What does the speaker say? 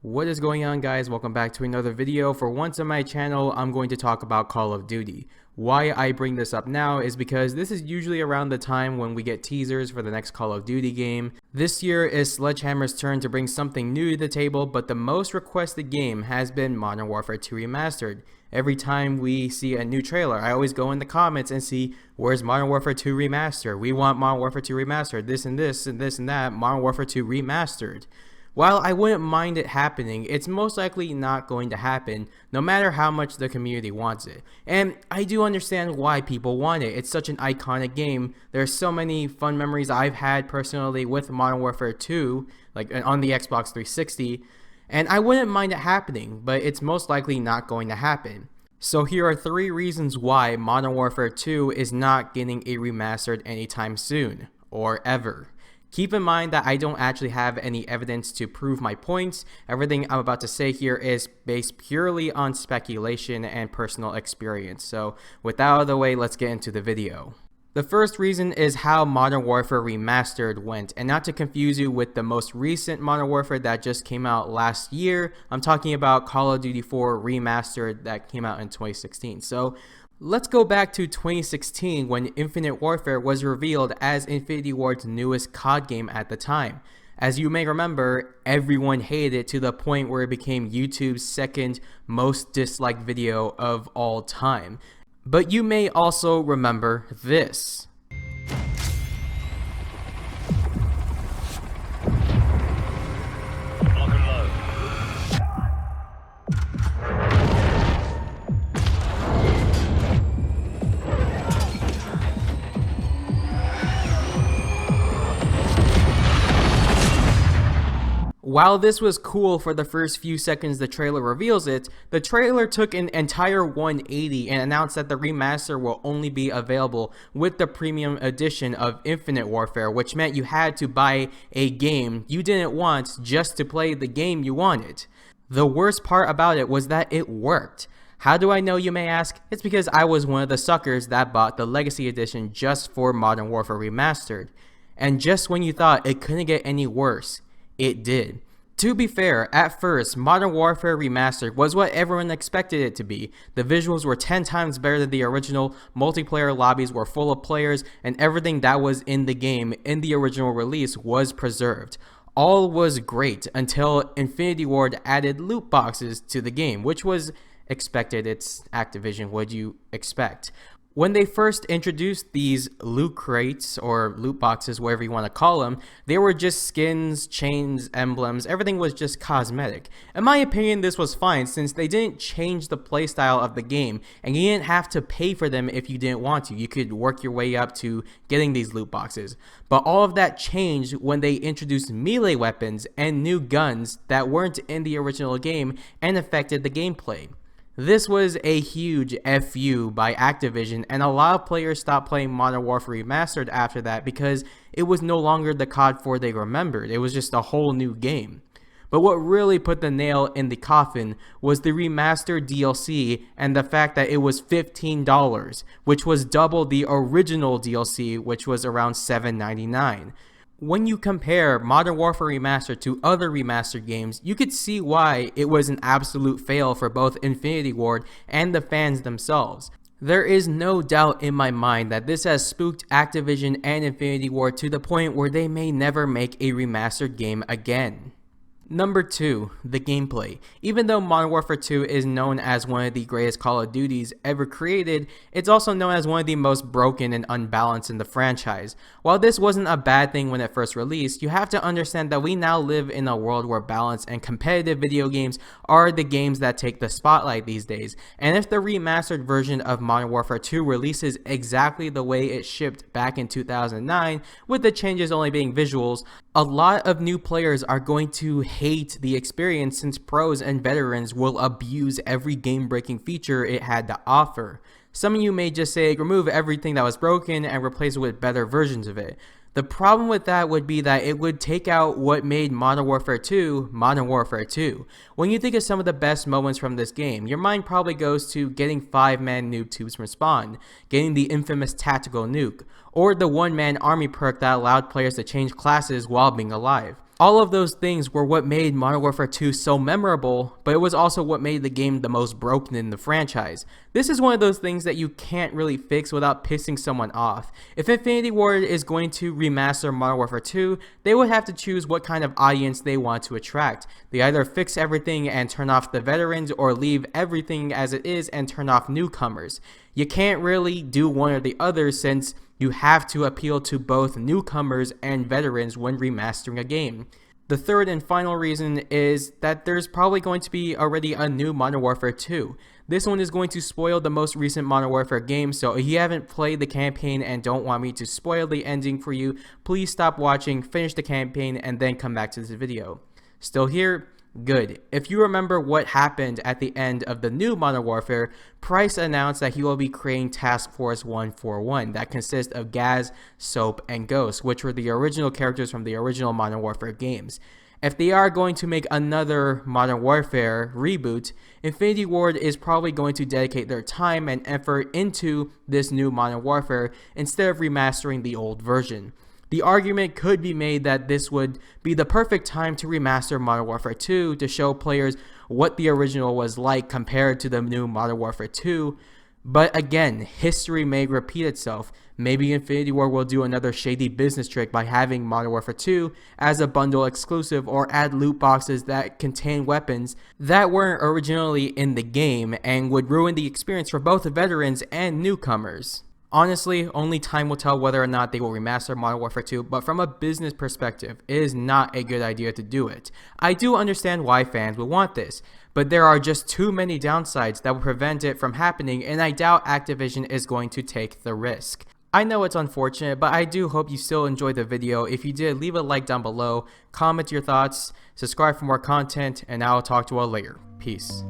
What is going on, guys? Welcome back to another video. For once on my channel, I'm going to talk about Call of Duty. Why I bring this up now is because this is usually around the time when we get teasers for the next Call of Duty game. This year is Sledgehammer's turn to bring something new to the table, but the most requested game has been Modern Warfare 2 Remastered. Every time we see a new trailer, I always go in the comments and see, where's Modern Warfare 2 Remastered? We want Modern Warfare 2 Remastered, this and this and this and that, Modern Warfare 2 Remastered. While I wouldn't mind it happening, it's most likely not going to happen, no matter how much the community wants it. And I do understand why people want it. It's such an iconic game. There's so many fun memories I've had personally with Modern Warfare 2, like on the Xbox 360, and I wouldn't mind it happening, but it's most likely not going to happen. So here are 3 reasons why Modern Warfare 2 is not getting a remastered anytime soon, or ever. Keep in mind that I don't actually have any evidence to prove my points. Everything I'm about to say here is based purely on speculation and personal experience. So with that out of the way, let's get into the video. The first reason is how Modern Warfare Remastered went, and not to confuse you with the most recent Modern Warfare that just came out last year. I'm talking about Call of Duty 4 Remastered that came out in 2016. So let's go back to 2016 when Infinite Warfare was revealed as Infinity Ward's newest COD game at the time. As you may remember, everyone hated it to the point where it became YouTube's second most disliked video of all time. But you may also remember this. While this was cool for the first few seconds the trailer reveals it, the trailer took an entire 180 and announced that the remaster will only be available with the premium edition of Infinite Warfare, which meant you had to buy a game you didn't want just to play the game you wanted. The worst part about it was that it worked. How do I know, you may ask? It's because I was one of the suckers that bought the Legacy Edition just for Modern Warfare Remastered. And just when you thought it couldn't get any worse, it did. To be fair, at first, Modern Warfare Remastered was what everyone expected it to be. The visuals were 10 times better than the original, multiplayer lobbies were full of players, and everything that was in the game in the original release was preserved. All was great until Infinity Ward added loot boxes to the game, which was expected. It's Activision, what'd you expect? When they first introduced these loot crates, or loot boxes, whatever you want to call them, they were just skins, chains, emblems, everything was just cosmetic. In my opinion, this was fine since they didn't change the playstyle of the game, and you didn't have to pay for them if you didn't want to. You could work your way up to getting these loot boxes. But all of that changed when they introduced melee weapons and new guns that weren't in the original game and affected the gameplay. This was a huge FU by Activision, and a lot of players stopped playing Modern Warfare Remastered after that because it was no longer the COD 4 they remembered. It was just a whole new game. But what really put the nail in the coffin was the remastered DLC and the fact that it was $15, which was double the original DLC, which was around $7.99. When you compare Modern Warfare Remastered to other remastered games, you could see why it was an absolute fail for both Infinity Ward and the fans themselves. There is no doubt in my mind that this has spooked Activision and Infinity Ward to the point where they may never make a remastered game again. Number 2, the gameplay. Even though Modern Warfare 2 is known as one of the greatest Call of Duties ever created, it's also known as one of the most broken and unbalanced in the franchise. While this wasn't a bad thing when it first released, you have to understand that we now live in a world where balance and competitive video games are the games that take the spotlight these days. And if the remastered version of Modern Warfare 2 releases exactly the way it shipped back in 2009, with the changes only being visuals, a lot of new players are going to hate the experience since pros and veterans will abuse every game-breaking feature it had to offer. Some of you may just say remove everything that was broken and replace it with better versions of it. The problem with that would be that it would take out what made Modern Warfare 2 Modern Warfare 2. When you think of some of the best moments from this game, your mind probably goes to getting 5-man noob tubes from spawn, getting the infamous tactical nuke, or the 1-man army perk that allowed players to change classes while being alive. All of those things were what made Modern Warfare 2 so memorable, but it was also what made the game the most broken in the franchise. This is one of those things that you can't really fix without pissing someone off. If Infinity Ward is going to remaster Modern Warfare 2, they would have to choose what kind of audience they want to attract. They either fix everything and turn off the veterans, or leave everything as it is and turn off newcomers. You can't really do one or the other, since you have to appeal to both newcomers and veterans when remastering a game. The third and final reason is that there's probably going to be already a new Modern Warfare 2. This one is going to spoil the most recent Modern Warfare game, so if you haven't played the campaign and don't want me to spoil the ending for you, please stop watching, finish the campaign, and then come back to this video. Still here? Good. If you remember what happened at the end of the new Modern Warfare, Price announced that he will be creating Task Force 141 that consists of Gaz, Soap, and Ghost, which were the original characters from the original Modern Warfare games. If they are going to make another Modern Warfare reboot, Infinity Ward is probably going to dedicate their time and effort into this new Modern Warfare instead of remastering the old version. The argument could be made that this would be the perfect time to remaster Modern Warfare 2 to show players what the original was like compared to the new Modern Warfare 2. But again, history may repeat itself. Maybe Infinity Ward will do another shady business trick by having Modern Warfare 2 as a bundle exclusive, or add loot boxes that contain weapons that weren't originally in the game and would ruin the experience for both veterans and newcomers. Honestly, only time will tell whether or not they will remaster Modern Warfare 2, but from a business perspective, it is not a good idea to do it. I do understand why fans would want this, but there are just too many downsides that will prevent it from happening, and I doubt Activision is going to take the risk. I know it's unfortunate, but I do hope you still enjoyed the video. If you did, leave a like down below, comment your thoughts, subscribe for more content, and I'll talk to you all later. Peace.